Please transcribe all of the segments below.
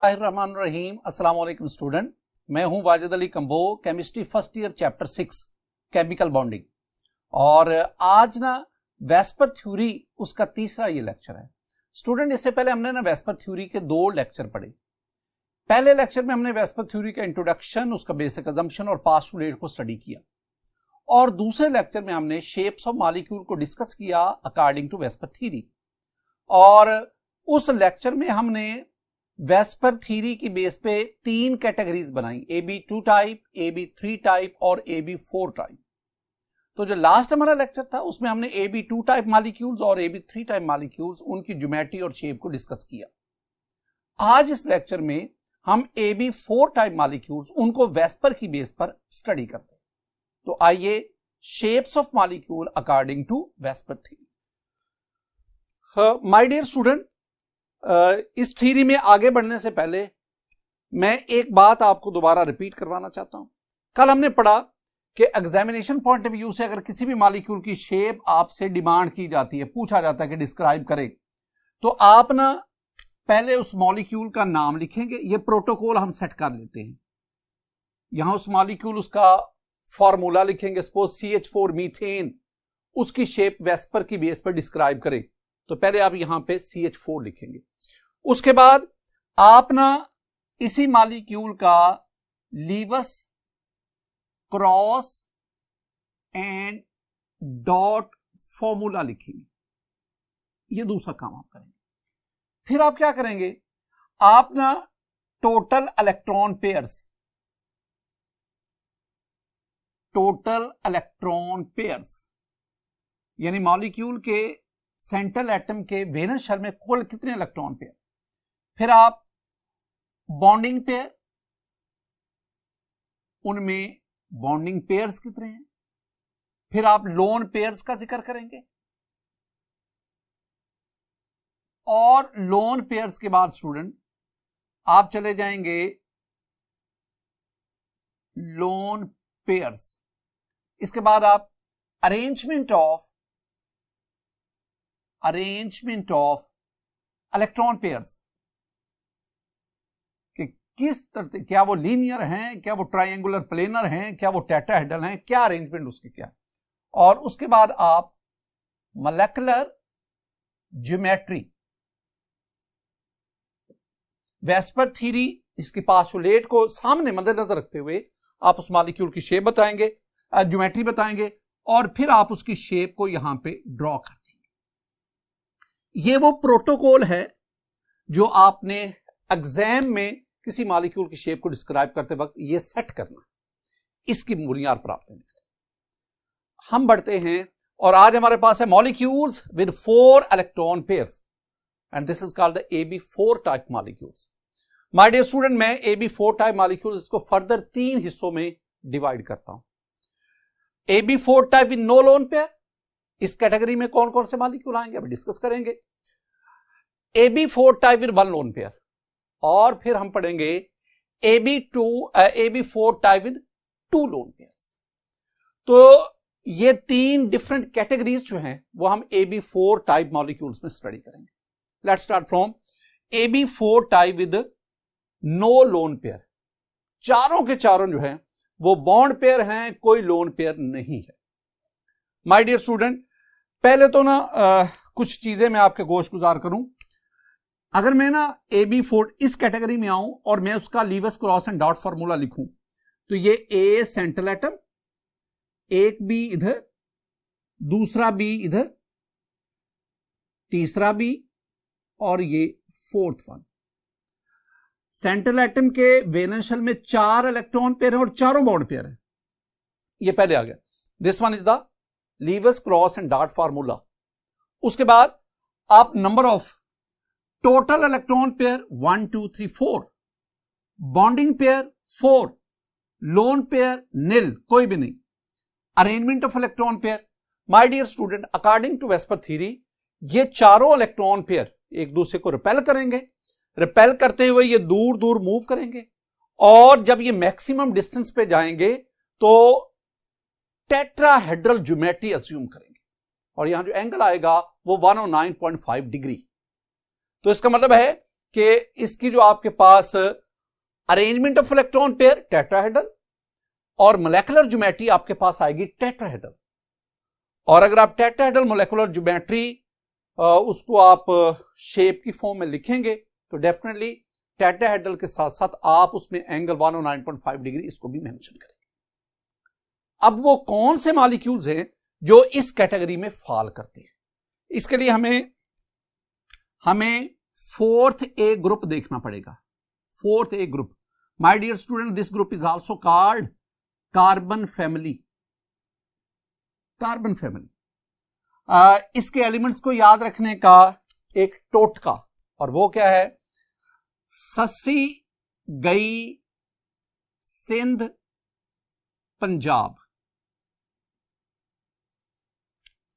रहीम अस्सलाम वालेकुम स्टूडेंट, मैं हूं Wajid Ali combo, chemistry first year chapter 6 chemical bonding. और आज ना वेस्पर थ्योरी उसका तीसरा ये लेक्चर है। स्टूडेंट, इससे पहले हमने ना वेस्पर थ्योरी के 2 लेक्चर पढ़े। पहले लेक्चर में हमने वेस्पर थ्योरी का इंट्रोडक्शन, उसका बेसिक अजम्पशन और पास्टुलेट को स्टडी किया, और दूसरे लेक्चर में हमने शेप्स ऑफ मॉलिक्यूल को डिस्कस किया अकॉर्डिंग टू वेस्पर थ्योरी। और उस लेक्चर में हमने वेस्पर थ्योरी की बेस पे 3 कैटेगरीज बनाई, AB2 टाइप, AB3 टाइप और AB4 टाइप। तो जो लास्ट हमारा लेक्चर था उसमें हमने AB2 टाइप मॉलिक्यूल्स और AB3 टाइप मॉलिक्यूल्स, उनकी ज्योमेट्री और शेप को डिस्कस किया। आज इस लेक्चर में हम AB4 टाइप मॉलिक्यूल्स, उनको वेस्पर की बेस पर स्टडी करते हैं। तो आइए, shapes of molecule according to VSEPR theory. My dear student, इस थ्योरी में आगे बढ़ने से पहले मैं एक बात आपको दोबारा रिपीट करवाना चाहता हूं। कल हमने पढ़ा कि एग्जामिनेशन पॉइंट ऑफ व्यू से अगर किसी भी मॉलिक्यूल की शेप आपसे डिमांड की जाती है, पूछा जाता है कि डिस्क्राइब करें, तो आप ना पहले उस मॉलिक्यूल का नाम लिखेंगे। ये प्रोटोकॉल हम सेट कर लेते हैं। यहां उस मॉलिक्यूल, उसका फॉर्मूला लिखेंगे। सपोज CH4 मीथेन, उसकी शेप वेस्पर की बेस पर डिस्क्राइब करें, तो पहले आप यहां पे CH4 लिखेंगे। उसके बाद आप ना इसी मॉलिक्यूल का लीवस, क्रॉस एंड डॉट फॉर्मूला लिखेंगे। ये दूसरा काम आप करेंगे। फिर आप क्या करेंगे, आप ना टोटल इलेक्ट्रॉन पेयर्स यानी मॉलिक्यूल के सेंट्रल एटम के वैलेंस शेल में कुल कितने इलेक्ट्रॉन पेयर, फिर आप बॉन्डिंग पेयर, उनमें बॉन्डिंग पेयर्स कितने हैं, फिर आप लोन पेयर्स का जिक्र करेंगे, और लोन पेयर्स के बाद स्टूडेंट आप चले जाएंगे लोन पेयर्स। इसके बाद आप अरेंजमेंट ऑफ इलेक्ट्रॉन पेयर्स कि किस तरह, क्या वो लीनियर हैं, क्या वो ट्रायंगुलर प्लेनर हैं, क्या वो टेट्राहेड्रल हैं, क्या अरेंजमेंट उसके क्या। और उसके बाद आप मॉलिक्यूलर ज्योमेट्री, वेस्पर थ्योरी, इसकी पास्टुलेट को सामने मद्देनजर रखते हुए आप उस मॉलिक्यूल की शेप बताएंगे, ज्योमेट्री बताएंगे, और फिर आप उसकी शेप को यहां पे ड्रॉ कर देंगे। ये वो प्रोटोकॉल है जो आपने एग्जाम में किसी मॉलिक्यूल की शेप को डिस्क्राइब करते वक्त ये सेट करना, इसकी बुनियाद पर आप हम बढ़ते हैं। और आज हमारे पास है molecules with 4 electron pairs, and this is called the AB4 type molecules. My dear student, मैं AB4 टाइप मॉलिक्यूल्स को फर्दर 3 हिस्सों में डिवाइड करता हूं। AB4 type with no lone pair, इस कैटेगरी में कौन कौन से मॉलिक्यूल आएंगे अभी डिस्कस करेंगे। AB4 type with 1 lone pair, और फिर हम पढ़ेंगे AB4 type with 2 lone pairs. तो ये 3 डिफरेंट कैटेगरीज जो हैं वो हम AB4 टाइप मॉलिक्यूल्स में स्टडी करेंगे। Let's start from AB4 type with no lone pair. चारों के चारों जो हैं वो बॉन्ड पेयर हैं, कोई लोन पेयर नहीं है। माय डियर स्टूडेंट, पहले तो ना कुछ चीजें मैं आपके गोश गुजार करूं। अगर मैं ना AB4 इस कैटेगरी में आऊं और मैं उसका लीवस, क्रॉस एंड डॉट फॉर्मूला लिखूं, तो ये A सेंट्रल एटम, एक B इधर, दूसरा B इधर, तीसरा B, और ये 4th वन। सेंट्रल एटम के वैलेंस शेल में 4 इलेक्ट्रॉन पेयर है और चारों बॉन्ड पेयर है। ये पहले आ गया। This one is the Lewis, cross and dot formula. उसके बाद आप number of total electron pair 1 2 3 4, bonding pair 4, lone pair nil, कोई भी नहीं। Arrangement of electron pair, my dear student, according to VSEPR theory ये चारों इलेक्ट्रॉन पेयर एक दूसरे को रिपेल करेंगे। रिपेल करते हुए ये दूर दूर मूव करेंगे, और जब ये मैक्सिमम डिस्टेंस पे जाएंगे तो टेट्राहेड्रल ज्योमेट्री अज्यूम करेंगे, और यहां जो एंगल आएगा वो 109.5 डिग्री। तो इसका मतलब है कि इसकी जो आपके पास arrangement of electron pair tetrahedral और मोलेकुलर ज्योमेट्री आपके पास आएगी टेट्राहेड्रल। और अगर आप टेट्राहेड्रल मोलेकुलर ज्योमेट्री उसको आप शेप की फॉर्म में लिखेंगे तो डेफिनेटली टेट्राहेड्रल के साथ साथ आप उसमें एंगल 109.5 डिग्री इसको भी मेंशन करेंगे। अब वो कौन से मॉलिक्यूल्स हैं जो इस कैटेगरी में फॉल करते हैं, इसके लिए हमें फोर्थ ए ग्रुप देखना पड़ेगा। Fourth A group, my dear student, this group is also called carbon family. Carbon family, इसके एलिमेंट्स को याद रखने का एक टोटका, और वो क्या है? सस्सी गई सिंध पंजाब।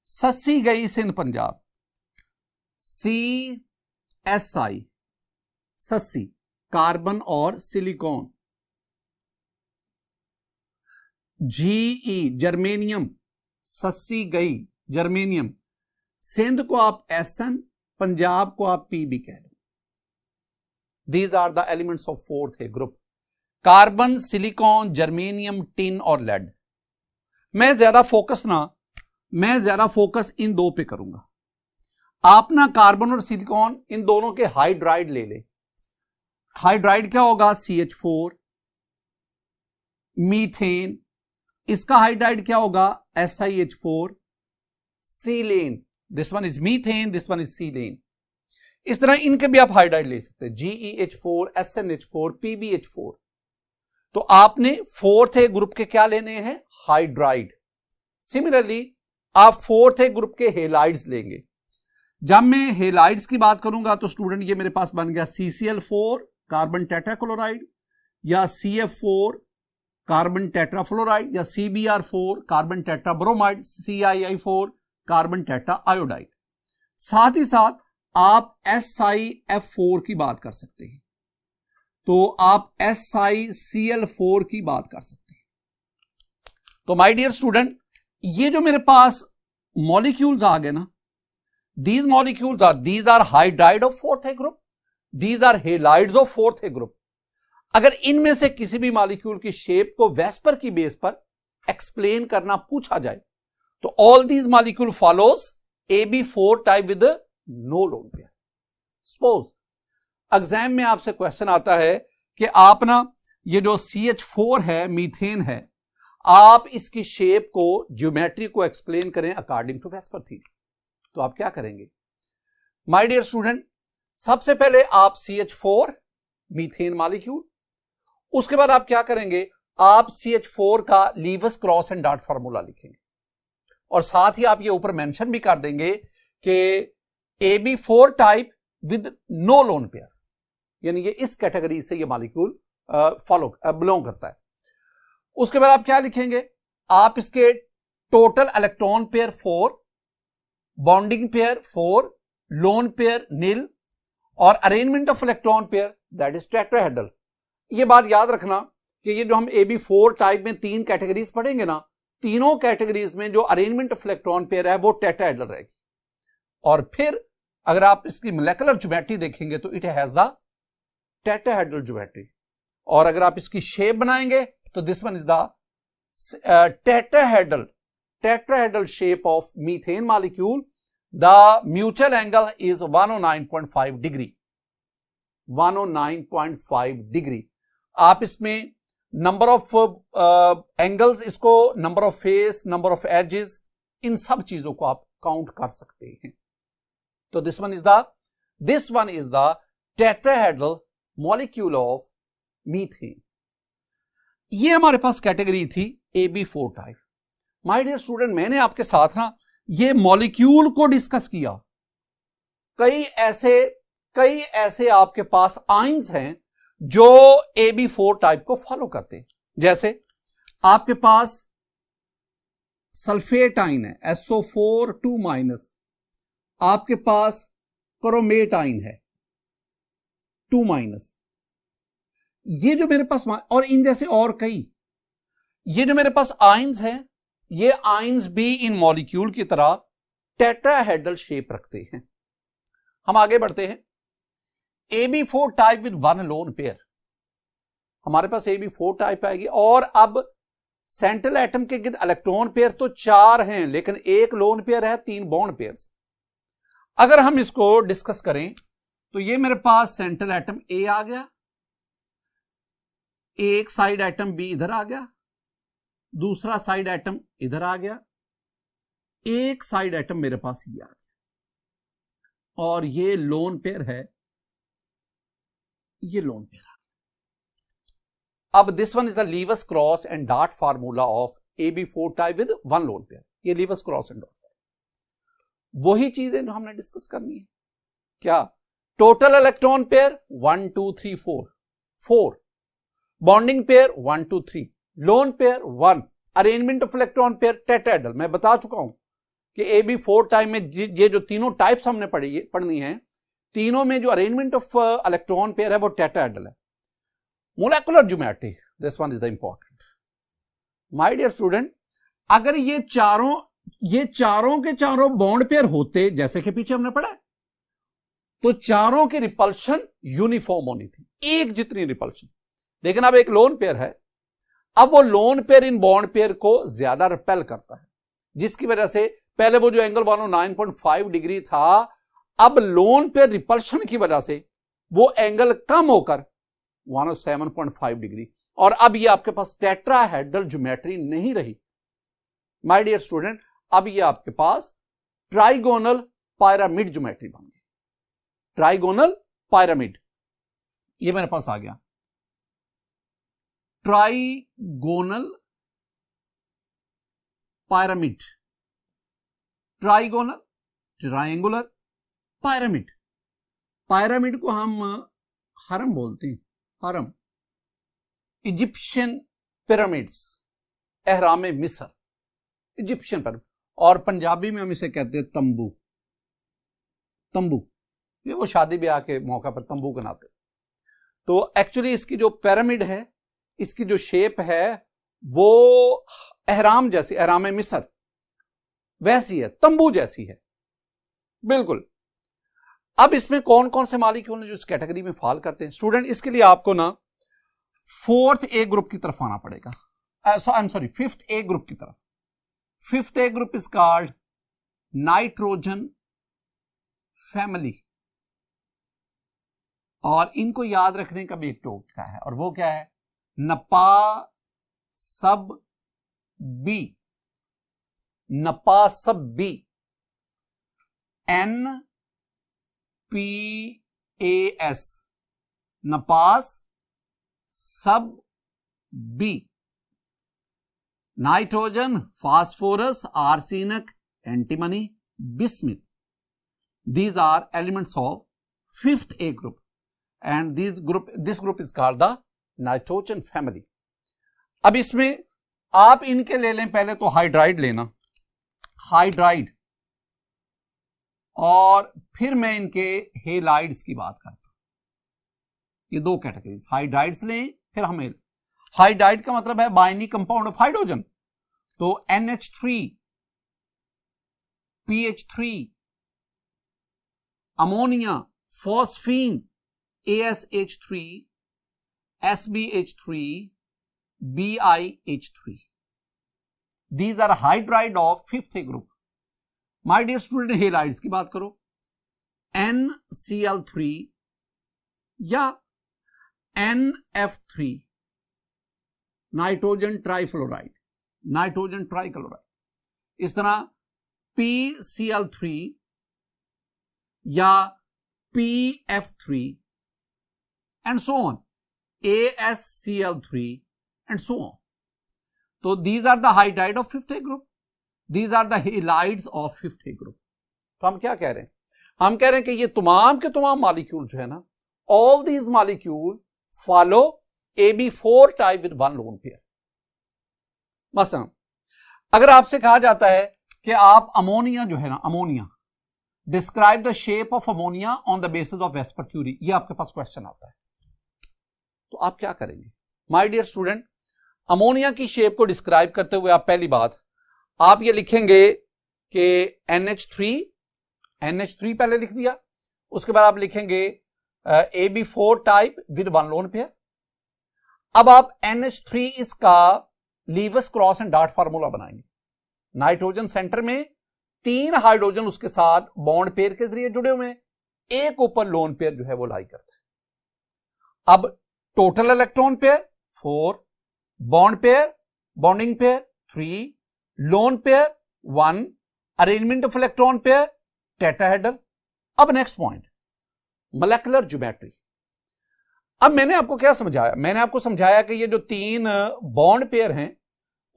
सस्सी गई सिंध पंजाब, CSI सस्सी, कार्बन और सिलिकॉन। GE जर्मेनियम, सस्सी गई जर्मेनियम। सिंध को आप SN, पंजाब को आप PB कह लो। These are the elements of fourth A group, carbon, silicon, germanium, tin और लेड। मैं ज्यादा फोकस इन दो पे करूंगा। आप ना कार्बन और सिलिकॉन इन दोनों के हाइड्राइड ले ले। हाइड्राइड क्या होगा? CH4। मीथेन, इसका हाइड्राइड क्या होगा? SiH4। Silane, this one is methane, this one is silane. इस तरह इनके भी आप हाइड्राइड ले सकते हैं, GeH4, SnH4, PbH4। तो आपने फोर्थ ए ग्रुप के क्या लेने हैं? हाइड्राइड। सिमिलरली आप फोर्थ ए ग्रुप के हेलाइड्स लेंगे। जब मैं हेलाइड्स की बात करूंगा तो स्टूडेंट ये मेरे पास बन गया CCl4 कार्बन टेट्राक्लोराइड, या CF4 कार्बन टेट्राफ्लोराइड, या CBr4 carbon tetrabromide, CII4 carbon tetra iodide. साथ ही साथ आप SiF4 की बात कर सकते हैं, तो आप SiCl4 की बात कर सकते हैं। तो माय डियर स्टूडेंट, ये जो मेरे पास मॉलिक्यूल्स आ गए ना, these molecules are, these are hydride of fourth A group, these are halides of fourth A group। अगर इनमें से किसी भी मॉलिक्यूल की शेप को वेस्पर की बेस पर एक्सप्लेन करना पूछा जाए तो all these molecule follows AB4 type with no lone pair। Suppose exam में आपसे क्वेश्चन आता है कि आप ना ये जो CH4 है, मीथेन है, आप इसकी शेप को, ज्योमेट्री को एक्सप्लेन करें अकॉर्डिंग टू वेस्पर थ्योरी। तो आप क्या करेंगे माय डियर स्टूडेंट? सबसे पहले आप CH4 मीथेन मॉलिक्यूल, उसके बाद आप क्या करेंगे? आप CH4 का लीवस क्रॉस एंड डॉट फार्मूला लिखेंगे, और साथ ही आप ये ऊपर मेंशन भी कर देंगे कि AB4 type with no lone pair, यानी ये इस कैटेगरी से ये मॉलिक्यूल बिलोंग करता है। उसके बाद आप क्या लिखेंगे? आप इसके total electron pair 4, bonding pair 4, lone pair nil, और arrangement of electron pair that is tetrahedral. ये बात याद रखना कि ये जो हम AB4 टाइप में 3 कैटेगरीज पढ़ेंगे ना, तीनों कैटेगरीज में जो अरेंजमेंट ऑफ इलेक्ट्रॉन पेयर है वो टेट्राहेड्रल रहेगी। और फिर अगर आप इसकी मोलेकुलर ज्योमेट्री देखेंगे तो it has the tetrahedral geometry, और अगर आप इसकी शेप बनाएंगे तो this one is the tetrahedral shape of methane molecule. The mutual angle is 109.5 degree। 109.5 degree. आप इसमें नंबर ऑफ एंगल्स, इसको number of face, number of edges, इन सब चीजों को आप काउंट कर सकते हैं। तो this one is the tetrahedral molecule of methane. ये हमारे पास कैटेगरी थी AB4 type. My dear student, मैंने आपके साथ ना ये मॉलिक्यूल को डिस्कस किया। कई ऐसे आपके पास आइंस हैं जो AB4 टाइप को फॉलो करते हैं। जैसे आपके पास सल्फेट आइन है SO4 2-, आपके पास क्रोमेट आइन है 2-। ये जो मेरे पास, और इन जैसे और कई, ये जो मेरे पास आइंस हैं, ये आइंस भी इन मॉलिक्यूल की तरह टेट्राहेड्रल शेप रखते हैं। हम आगे बढ़ते हैं। AB4 type with one lone pair, हमारे पास AB4 टाइप आएगी। और अब सेंट्रल एटम के गिर्द इलेक्ट्रॉन पेयर तो 4 हैं, लेकिन एक लोन पेयर है, 3 बॉन्ड पेयर। अगर हम इसको डिस्कस करें तो ये मेरे पास सेंट्रल एटम A आ गया, एक साइड एटम B इधर आ गया, दूसरा साइड एटम इधर आ गया, एक साइड एटम मेरे पास ये आ गया, और ये लोन पेयर है, ये लोन पेयर है। अब this one is the Lewis cross and dot formula of AB4 type with one lone pair. ये लीवस क्रॉस एंड डॉट, वही चीजें जो हमने डिस्कस करनी है। क्या? Total electron pair 1 2 3 4, 4 bonding pair 1 2 3, lone pair 1, arrangement of electron pair tetrahedral. मैं बता चुका हूं कि AB4 टाइप में ये जो तीनों टाइप्स हमने पढ़नी है, तीनों में जो अरेंजमेंट ऑफ इलेक्ट्रॉन पेयर है वो टेट्राहेड्रल है। Molecular geometry, this one is the important. My dear student, अगर ये चारों के चारों बॉन्ड पेयर होते जैसे कि पीछे हमने पढ़ा है, तो चारों की रिपल्शन यूनिफॉर्म होनी थी, एक जितनी रिपल्शन। लेकिन अब एक लोन पेयर है, अब वो lone pair in bond pair को ज्यादा रिपेल करता है, जिसकी वजह से पहले वो जो एंगल 109.5 डिग्री था, अब लोन पेयर रिपल्शन की वजह से वो एंगल कम होकर 107.5 डिग्री, और अब ये आपके पास टेट्राहेड्रल ज्योमेट्री नहीं रही। माय डियर स्टूडेंट, अब ये आपके पास ट्राइगोनल पिरामिड ज्योमेट्री बन गई। ट्राइगोनल पिरामिड, ये मेरे पास आ गया। Trigonal pyramid, trigonal, triangular, pyramid. Pyramid को हम हरम बोलते हैं, हरम, इजिप्शियन पिरामिड्स, एहराम मिस्र, इजिप्शियन पिरामिड, और पंजाबी में हम इसे कहते हैं तंबू। तंबू, ये वो शादी ब्याह के मौका पर तंबू बनाते। तो एक्चुअली इसकी जो पिरामिड है, इसकी जो शेप है वो एहराम जैसी, एहराम मिस्र वैसी है, तंबू जैसी है बिल्कुल। अब इसमें कौन कौन से मॉलिक्यूल जो इस कैटेगरी में फॉल करते हैं स्टूडेंट, इसके लिए आपको ना 4th A ग्रुप की तरफ आना पड़ेगा। I am sorry, 5th A group की तरफ। 5th A group is called nitrogen family, और इनको याद रखने का भी एक टोटका है, और वो क्या है? नपा सब बी, नपा सब बी, NPAS, नपास सब B. Nitrogen, phosphorus, arsenic, antimony, bismuth, these are elements of 5th A group, and this group is called the nitrogen family. अब इसमें आप इनके ले लें, पहले तो हाइड्राइड लेना, हाइड्राइड, और फिर मैं इनके हेलाइड्स की बात करता हूं। ये दो कैटेगरीज, हाइड्राइड्स लें फिर हम हाइड्राइड का मतलब है बाइंडिंग कंपाउंड ऑफ हाइड्रोजन, तो NH3, PH3, ammonia, phosphine, ASH3, SBH3, BiH3, these are hydride of 5th A group। My dear student, halides की बात करो, NCl3 या NF3, nitrogen trifluoride, nitrogen trichloride. इस तरह PCl3 या PF3 and so on, ASCl3 and so on. तो these are the hydride of 5th A group, these are the halides of 5th A group। तो हम क्या कह रहे हैं? हम कह रहे हैं कि ये तमाम के तमाम मॉलिक्यूल जो है ना, all these molecule follow AB4 type with one lone pair। मसलन अगर आपसे कहा जाता है कि आप अमोनिया जो है ना, ammonia, describe the shape of ammonia on the basis of VSEPR theory, ये आपके पास क्वेश्चन आता है, तो आप क्या करेंगे? माय डियर स्टूडेंट, अमोनिया की शेप को डिस्क्राइब करते हुए आप पहली बात आप ये लिखेंगे कि NH3 पहले लिख दिया, उसके बाद आप लिखेंगे AB4 type with 1 lone pair. अब आप NH3 इसका लीवस क्रॉस एंड डार्ट फार्मूला बनाएंगे। नाइट्रोजन सेंटर में 3 हाइड्रोजन उसके साथ बॉन्ड पेयर के जरिए जुड़े हुए हैं, एक ऊपर लोन पेयर जो है वो लाई करता है। अब total electron pair 4, bond pair bonding pair 3, lone pair 1, arrangement of electron pair tetrahedral. अब नेक्स्ट पॉइंट, मोलेकुलर ज्योमेट्री। अब मैंने आपको क्या समझाया? मैंने आपको समझाया कि ये जो 3 बॉन्ड पेयर हैं,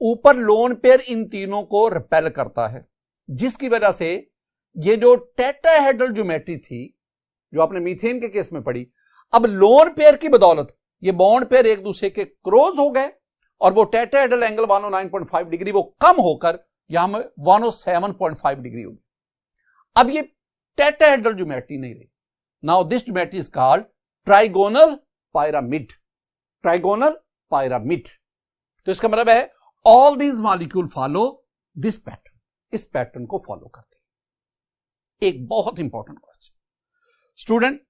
ऊपर लोन पेयर इन तीनों को रिपेल करता है, जिसकी वजह से ये जो टेट्राहेड्रल ज्योमेट्री थी जो आपने मीथेन के केस में पढ़ी, अब लोन पेयर की बदौलत ये बॉन्ड पेयर एक दूसरे के क्लोज हो गए और वो टेट्राहेड्रल एंगल 109.5 डिग्री वो कम होकर यहां में 107.5 डिग्री होगी। अब ये टेट्राहेड्रल ज्योमेट्री नहीं रही। Now this geometry is called trigonal pyramid. Trigonal pyramid, तो इसका मतलब है all these molecule follow this pattern, इस पैटर्न को फॉलो करते हैं। एक बहुत इंपॉर्टेंट क्वेश्चन स्टूडेंट,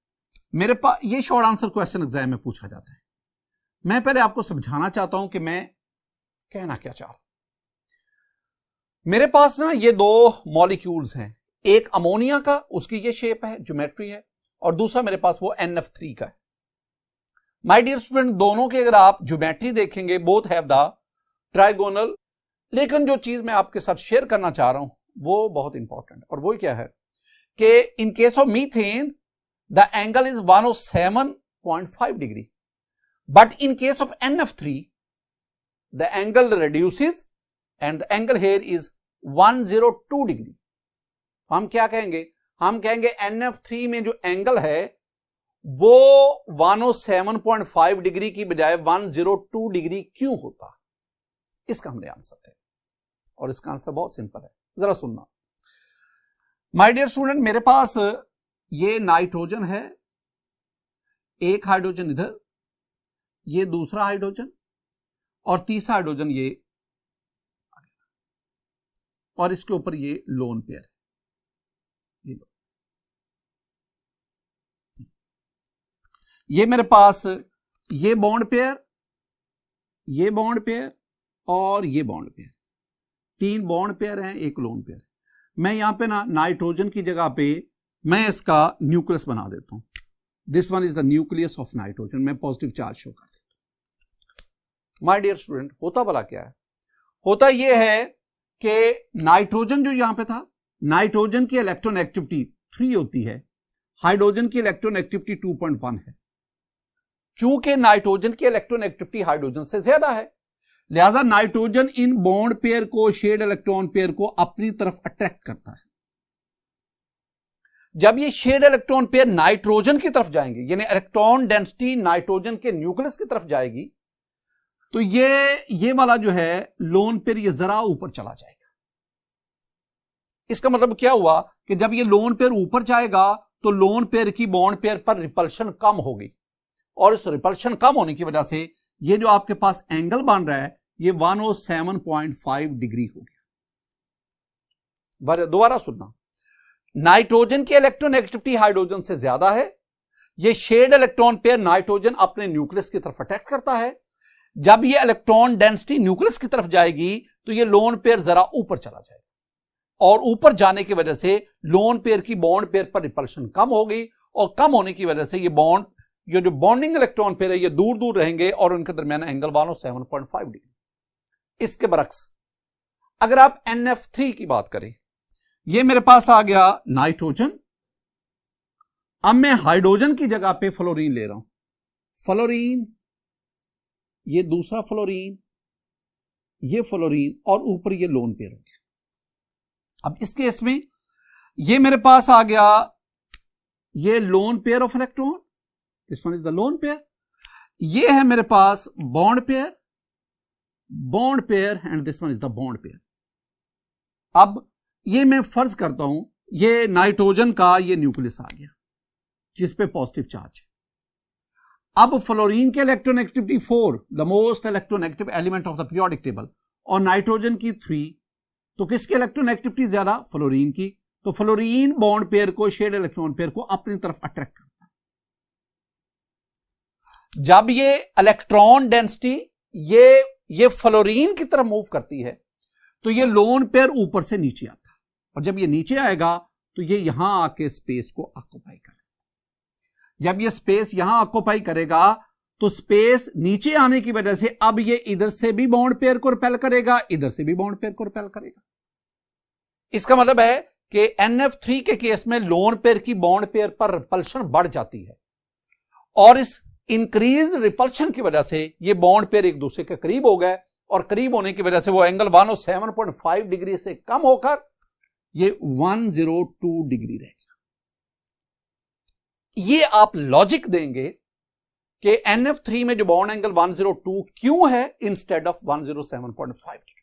मेरे पास ये शॉर्ट आंसर क्वेश्चन एग्जाम में पूछा जाता है। मैं पहले आपको समझाना चाहता हूं कि मैं कहना क्या चाह रहा हूं। मेरे पास ना ये 2 मॉलिक्यूल्स हैं, एक अमोनिया का, उसकी ये शेप है, ज्योमेट्री है, और दूसरा मेरे पास वो NF3 का है। माय डियर स्टूडेंट, दोनों के अगर आप ज्योमेट्री देखेंगे बोथ हैव द ट्राइगोनल, लेकिन जो चीज मैं आपके साथ शेयर करना चाह रहा हूं वो बहुत इंपॉर्टेंट, और वो क्या है कि in case of methane the angle is 107.5 degree, but in case of NF3 the angle reduces and the angle here is 102 degree. हम क्या कहेंगे? हम कहेंगे NF3 में जो एंगल है वो 107.5 डिग्री की बजाय 102 डिग्री क्यों होता? इसका हमने आंसर है, और इसका आंसर बहुत सिंपल है, जरा सुनना। माय डियर स्टूडेंट, मेरे पास ये नाइट्रोजन है, एक हाइड्रोजन इधर, ये दूसरा हाइड्रोजन, और तीसरा हाइड्रोजन ये, और इसके ऊपर ये लोन पेयर है। ये मेरे पास ये बॉन्ड पेयर, ये बॉन्ड पेयर और ये बॉन्ड पेयर, 3 बॉन्ड पेयर हैं, एक लोन पेयर। मैं यहां पे ना नाइट्रोजन की जगह पे मैं इसका न्यूक्लियस बना देता हूं। This one is the nucleus of nitrogen. मैं पॉजिटिव चार्ज शो कर देता हूं। माय डियर स्टूडेंट, होता भला क्या है? होता यह है कि नाइट्रोजन जो यहां पे था, नाइट्रोजन की इलेक्ट्रॉन एक्टिविटी 3 होती है, हाइड्रोजन की इलेक्ट्रॉन एक्टिविटी 2.1 है। चूंकि नाइट्रोजन की इलेक्ट्रॉन एक्टिविटी हाइड्रोजन से ज्यादा है, लिहाजा नाइट्रोजन इन बॉन्ड पेयर को, शेड इलेक्ट्रॉन पेयर को अपनी तरफ अट्रैक्ट करता है। जब ये शेड इलेक्ट्रॉन पेयर नाइट्रोजन की तरफ जाएंगे, यानी इलेक्ट्रॉन डेंसिटी नाइट्रोजन के न्यूक्लियस की तरफ जाएगी, तो ये वाला जो है लोन पेयर ये जरा ऊपर चला जाएगा। इसका मतलब क्या हुआ कि जब ये लोन पेयर ऊपर जाएगा तो लोन पेयर की बॉन्ड पेयर पर रिपल्शन कम होगी, और इस रिपल्शन कम होने की वजह से ये जो आपके पास एंगल बन रहा है ये 107.5 डिग्री हो गया। दोबारा सुनना, नाइट्रोजन की इलेक्ट्रॉन एक्टिविटी हाइड्रोजन से ज्यादा है, ये शेड इलेक्ट्रॉन पेयर नाइट्रोजन अपने न्यूक्लियस की तरफ अटैक करता है। जब ये इलेक्ट्रॉन डेंसिटी न्यूक्लियस की तरफ जाएगी तो ये लोन पेयर जरा ऊपर चला जाएगा, और ऊपर जाने की वजह से लोन पेयर की बॉन्ड पेयर पर रिपल्शन कम होगी, और कम होने की वजह से ये जो बॉन्डिंग इलेक्ट्रॉन पेयर है ये दूर दूर रहेंगे, और उनके दरमियान एंगल 107.5 डिग्री। इसके बरक्स अगर आप NF3 की बात करें, ये मेरे पास आ गया नाइट्रोजन, अब मैं हाइड्रोजन की जगह पे फ्लोरीन ले रहा हूं। फ्लोरीन, ये दूसरा फ्लोरीन, ये फ्लोरीन, और ऊपर ये लोन पेयर हो गया। अब इस केस में ये मेरे पास आ गया ये lone pair of electron, this one is the lone pair. ये है मेरे पास bond pair, and this one is the bond pair. अब ये मैं फर्ज करता हूं ये नाइट्रोजन का ये न्यूक्लियस आ गया जिस पे पॉजिटिव चार्ज है। अब फ्लोरीन के electron activity 4, the most electron active element of the periodic table, और नाइट्रोजन की 3, तो किसकी इलेक्ट्रॉन एक्टिविटी ज्यादा? फ्लोरीन की। तो फ्लोरीन बॉन्ड पेयर को, शेड इलेक्ट्रॉन पेयर को अपनी तरफ अट्रैक्ट करता है। जब ये इलेक्ट्रॉन डेंसिटी ये फ्लोरीन की तरफ मूव करती है तो ये लोन पेयर ऊपर से नीचे आता है, और जब ये नीचे आएगा तो ये यहां आके स्पेस को ऑक्यूपाई करेगा। जब ये स्पेस यहां ऑक्यूपाई करेगा तो स्पेस नीचे आने की वजह से अब ये इधर से भी बॉन्ड पेयर को रिपेल करेगा, इधर से भी बॉन्ड पेयर को रिपेल करेगा। इसका मतलब है कि NF3 के केस में लोन पेयर की बॉन्ड पेयर पर रिपल्शन बढ़ जाती है, और इस इंक्रीज रिपल्शन की वजह से ये बॉन्ड पेयर एक दूसरे के करीब हो गए, और करीब होने की वजह से वो एंगल 107.5 डिग्री से कम होकर ये 102 डिग्री रहेगा। ये आप लॉजिक देंगे कि NF3 में जो बॉन्ड एंगल 102 क्यों है इंस्टेड ऑफ 107.5 डिग्री।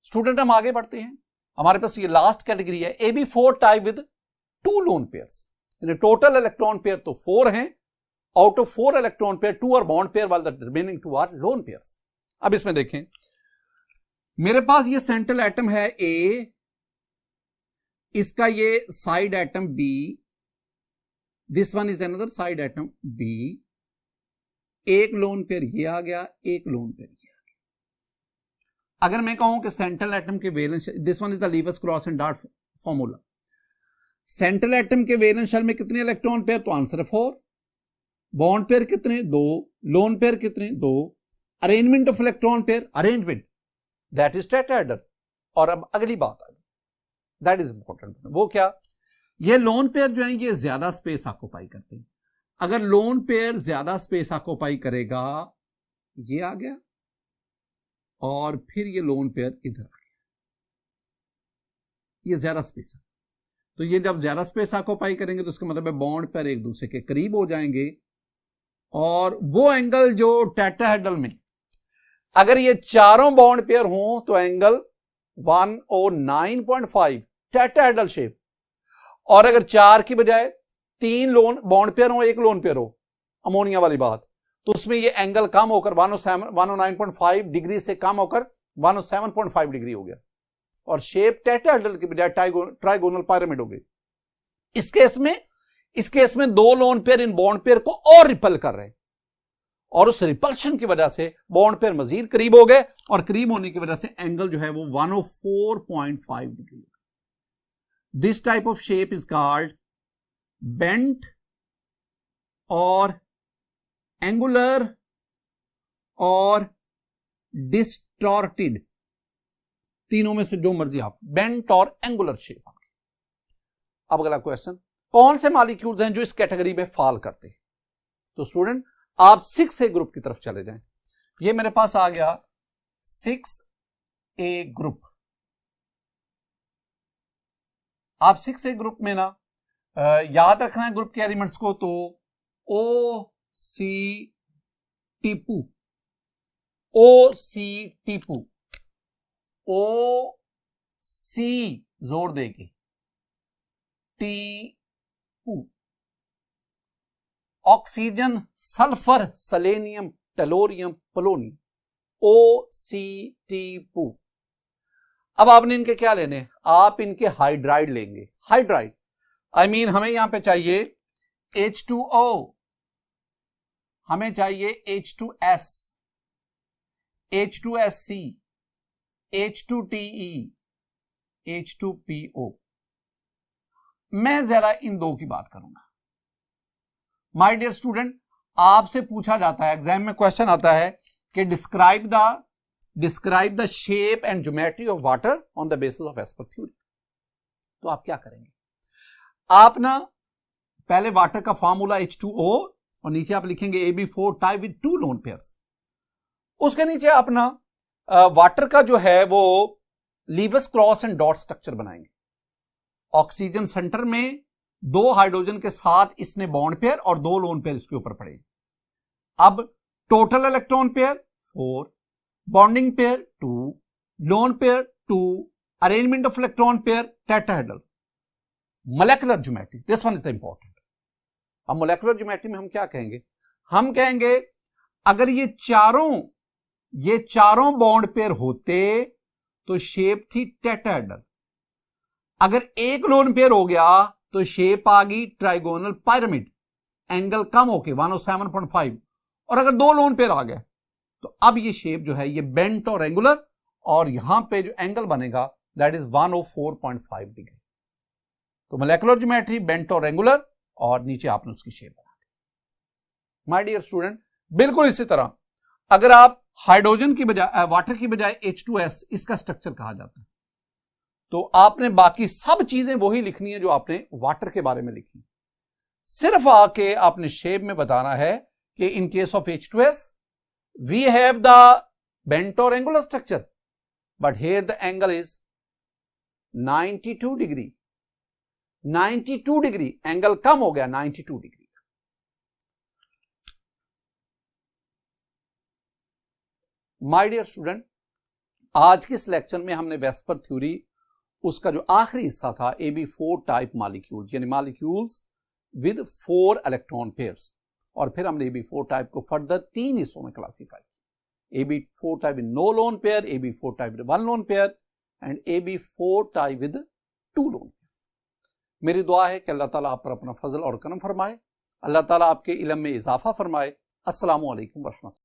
स्टूडेंट हम आगे बढ़ते हैं। हमारे पास ये लास्ट कैटेगरी है AB4 type with 2 lone pairs. Total electron pair तो 4 हैं, out of 4 electron pair 2 are bond pair while the remaining 2 are lone pairs. अब इसमें देखें, मेरे पास ये सेंट्रल एटम है A, इसका ये side atom B, this one is another side atom B, एक लोन पेयर ये आ गया, एक लोन पेयर ये आ गया। अगर मैं कहूं कि सेंट्रल एटम के valence, this one is the Lewis cross and डार्ट फॉर्मूला, सेंट्रल एटम के वैलेंस शेल में कितने इलेक्ट्रॉन पेयर, तो आंसर है 4, बॉन्ड पेयर कितने 2, लोन पेयर कितने 2, arrangement of electron pair, arrangement that is tetrahedral. और अब अगली बात आ गई, दैट इज इंपॉर्टेंट, वो क्या, ये लोन पेयर जो है ये ज्यादा स्पेस ऑक्यूपाई करते हैं। अगर लोन पेयर ज्यादा स्पेस ऑक्यूपाई करेगा, ये आ गया, और फिर ये लोन पेयर इधर आ गया, ये ज्यादा स्पेस है। तो ये जब ज्यादा स्पेस ऑक्यूपाई करेंगे तो इसका मतलब है बॉन्ड पेयर एक दूसरे के करीब हो जाएंगे, और वो एंगल जो टेट्राहेड्रल में अगर ये चारों बॉन्ड पेयर हों तो एंगल 109.5 टेट्राहेड्रल शेप, और अगर 4 की बजाय 3 लोन बॉन्ड पेयर हो, एक लोन पेयर हो, अमोनिया वाली बात, तो उसमें ये एंगल कम होकर 109.5 डिग्री से कम होकर 107.5 डिग्री हो गया, और शेप टेट्राहेड्रल की बजाय ट्राइगोनल पिरामिड हो गई। इस केस में 2 lone pair in bond pair को और रिपल कर रहे हैं, और उस रिपल्शन की वजह से बॉन्ड पेयर मजीद करीब हो गए, और करीब होने की वजह से एंगल जो है वो 104.5 degree. This type of shape is called bent और एंगुलर और डिस्टॉर्टेड, तीनों में से जो मर्जी आप, बेंट और एंगुलर शेप। अब अगला क्वेश्चन, कौन से मॉलिक्यूल्स हैं जो इस कैटेगरी में फॉल करते हैं? तो स्टूडेंट आप 6A ग्रुप की तरफ चले जाएं। ये मेरे पास आ गया 6A ग्रुप। आप 6A ग्रुप में ना याद रखना है ग्रुप के एलिमेंट्स को, तो OC Tipu, OC Tipu, OC जोर देके Tipu, oxygen, sulphur, selenium, tellurium, polonium, OC अब आपने इनके क्या लेने, आप इनके हाइड्राइड लेंगे। हाइड्राइड आई मीन हमें यहां पे चाहिए H2O, हमें चाहिए H2S, H2SC, H2TE, H2PO। मैं जरा इन दो की बात करूंगा। माय डियर स्टूडेंट, आपसे पूछा जाता है, एग्जाम में क्वेश्चन आता है कि describe the shape and geometry of water on the basis of VSEPR theory. तो आप क्या करेंगे, आप ना पहले वाटर का फॉर्मूला H2O और नीचे आप लिखेंगे AB4 type with 2 lone pairs. उसके नीचे अपना वाटर का जो है वो लीवस क्रॉस एंड डॉट स्ट्रक्चर बनाएंगे। ऑक्सीजन सेंटर में 2 हाइड्रोजन के साथ इसने बॉन्ड पेयर और 2 लोन पेयर इसके ऊपर पड़े। अब total electron pair 4, bonding pair 2, lone pair 2, arrangement of electron pair tetrahedral. Molecular geometry, this one is the important. अब मोलेकुलर ज्योमेट्री में हम क्या कहेंगे, हम कहेंगे अगर ये चारों बॉन्ड पेयर होते तो शेप थी टेट्राहेड्रल। अगर एक लोन पेयर हो गया तो शेप आ गई ट्राइगोनल पिरामिड। एंगल कम होके 107.5 और अगर 2 लोन पेयर आ गए तो अब ये शेप जो है ये बेंट और एंगुलर, और यहां पे जो एंगल बनेगा दैट इज 104.5 डिग्री। तो मोलेकुलर ज्योमेट्री, बेंट और एंगुलर, और नीचे आपने उसकी शेप बना दी। माय डियर स्टूडेंट, बिल्कुल इसी तरह अगर आप हाइड्रोजन की बजाय वाटर की बजाय H2S इसका स्ट्रक्चर कहा जाता है, तो आपने बाकी सब चीजें वही लिखनी है जो आपने वाटर के बारे में लिखी, सिर्फ आके आपने शेप में बताना है कि in case of H2S we have the bent और angular structure, but here the angle is 92 degree. 92 degree angle कम हो गया 92 डिग्री। माय डियर स्टूडेंट, आज के इस लेक्चर में हमने वेस्पर थ्योरी उसका जो आखिरी हिस्सा था AB4 टाइप मॉलिक्यूल यानी मॉलिक्यूल्स विद 4 इलेक्ट्रॉन पेयर्स, और फिर हमने AB4 टाइप को फर्दर 3 हिस्सों में क्लासिफाई किया। AB4 type with no lone pair, AB4 type with 1 lone pair and AB4 type with 2 lone pairs. मेरी दुआ है कि अल्लाह ताला आप पर अपना फजल और करम फरमाए, अल्लाह ताला आपके इल्म में इजाफा फरमाए। अस्सलामु अलैकुम व रहमतुल्लाह।